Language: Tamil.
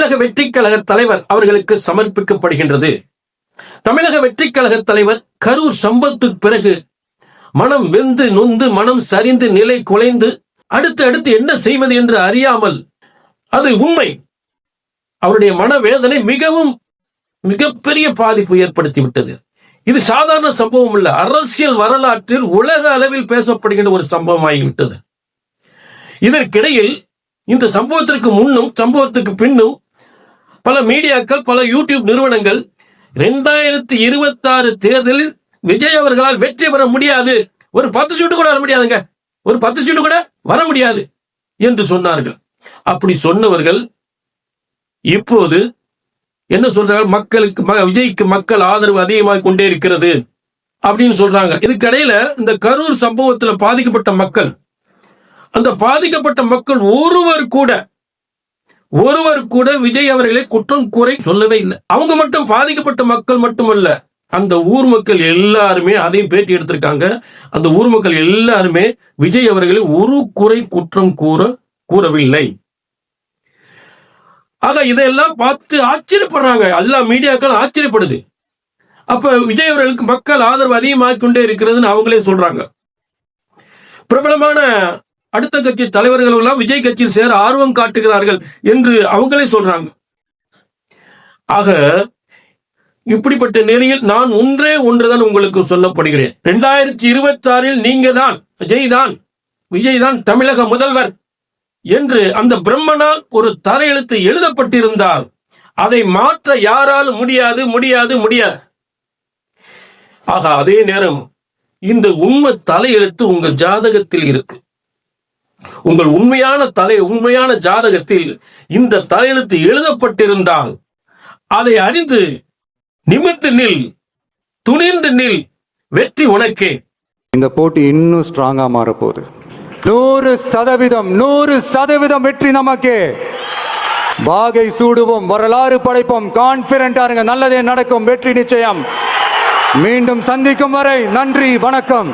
தமிழக வெற்றிக் கழக தலைவர் அவர்களுக்கு சமர்ப்பிக்கப்படுகின்றது. தமிழக வெற்றிக் கழக தலைவர் கரூர் சம்பவத்துக்கு பிறகு மனம் வெந்து நொந்து மனம் சரிந்து நிலை குலைந்து அடுத்து என்ன செய்வது என்று அறியாமல், அது உண்மை, அவருடைய மனவேதனை மிகப்பெரிய பாதிப்பு ஏற்படுத்திவிட்டது. இது சாதாரண சம்பவம் இல்ல, அரசியல் வரலாற்றில் உலக அளவில் பேசப்படுகின்ற ஒரு சம்பவம் ஆகிவிட்டது. இதற்கிடையில் இந்த சம்பவத்திற்கு முன்னும் சம்பவத்துக்கு பின்னும் பல மீடியாக்கள், பல யூடியூப் நிறுவனங்கள் 2026 தேர்தலில் விஜய் அவர்களால் வெற்றி பெற முடியாது, ஒரு 10 சீட்டு கூட வர முடியாதுங்க, ஒரு 10 சீட்டு கூட வர முடியாது என்று சொன்னார்கள். அப்படி சொன்னவர்கள் இப்போது என்ன சொல்றாங்க? விஜய்க்கு மக்கள் ஆதரவு அதிகமாக கொண்டே இருக்கிறது அப்படின்னு சொல்றாங்க. இதுக்கிடையில இந்த கரூர் சம்பவத்தில் பாதிக்கப்பட்ட மக்கள், அந்த பாதிக்கப்பட்ட மக்கள் ஒருவர் கூட விஜய் அவர்களை குற்றம் குறை சொல்லவே இல்லை. அவங்க மட்டும் பாதிக்கப்பட்ட மக்கள் மட்டுமல்ல, அந்த ஊர் மக்கள் எல்லாருமே அதையும் பேட்டி எடுத்திருக்காங்க. அந்த ஊர் மக்கள் எல்லாருமே விஜய் அவர்களை ஒரு குறை குற்றம் கூறவில்லை. ஆக இதெல்லாம் பார்த்து ஆச்சரியப்படுறாங்க, எல்லா மீடியாக்கள் ஆச்சரியப்படுது. அப்ப விஜய் அவர்களுக்கு மக்கள் ஆதரவு அதிகமாக கொண்டே இருக்கிறதுன்னு அவங்களே சொல்றாங்க. பிரபலமான அடுத்த கட்சி தலைவர்கள் எல்லாம் விஜய் கட்சியில் சேர ஆர்வம் காட்டுகிறார்கள் என்று அவங்களே சொல்றாங்க. ஆக இப்படிப்பட்ட நிலையில் நான் ஒன்றுதான் உங்களுக்கு சொல்லப்படுகிறேன். 2026 நீங்க தான் விஜய் தான் தமிழக முதல்வர் என்று அந்த பிரம்மனால் ஒரு தலையெழுத்து எழுதப்பட்டிருந்தால் அதை மாற்ற யாராலும் முடியாது. ஆக அதே நேரம் இந்த உண்மை தலையெழுத்து உங்க ஜாதகத்தில் இருக்கு. உங்கள் உண்மையான ஜாதகத்தில் இந்த தலையெழுத்து எழுதப்பட்டிருந்தால் அதை அறிந்து நிமிர்ந்து நில், துணிந்து நில், வெற்றி உனக்கே. இந்த போட்டி இன்னும் ஸ்ட்ராங்கா மாறப்போகுது. 100% வெற்றி நமக்கே. வாகை சூடுவோம், வரலாறு படைப்போம், கான்பிடண்டா இருங்க, நல்லதே நடக்கும், வெற்றி நிச்சயம். மீண்டும் சந்திக்கும் வரை நன்றி, வணக்கம்.